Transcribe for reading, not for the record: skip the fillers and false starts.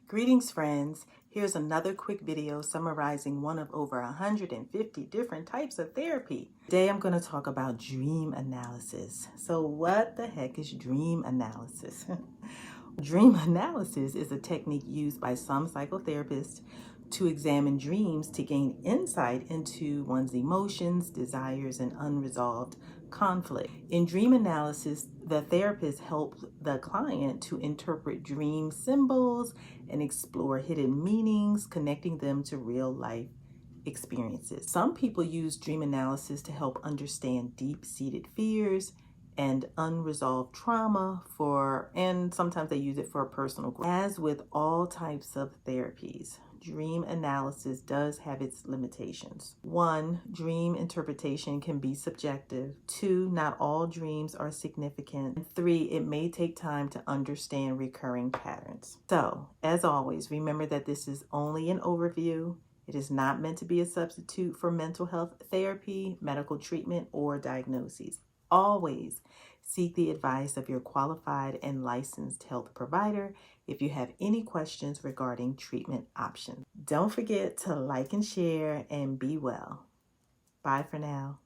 Greetings, friends. Here's another quick video summarizing one of over 150 different types of therapy. Today, I'm going to talk about dream analysis. So what the heck is dream analysis? Dream analysis is a technique used by some psychotherapists to examine dreams to gain insight into one's emotions, desires, and unresolved conflict. In dream analysis, the therapist helps the client to interpret dream symbols and explore hidden meanings, connecting them to real life experiences. Some people use dream analysis to help understand deep-seated fears and unresolved trauma and sometimes they use it for personal growth. As with all types of therapies, dream analysis does have its limitations. 1, dream interpretation can be subjective. 2, not all dreams are significant. And 3, it may take time to understand recurring patterns. So, as always, remember that this is only an overview. It is not meant to be a substitute for mental health therapy, medical treatment, or diagnoses. Always seek the advice of your qualified and licensed health provider if you have any questions regarding treatment options. Don't forget to like and share and be well. Bye for now.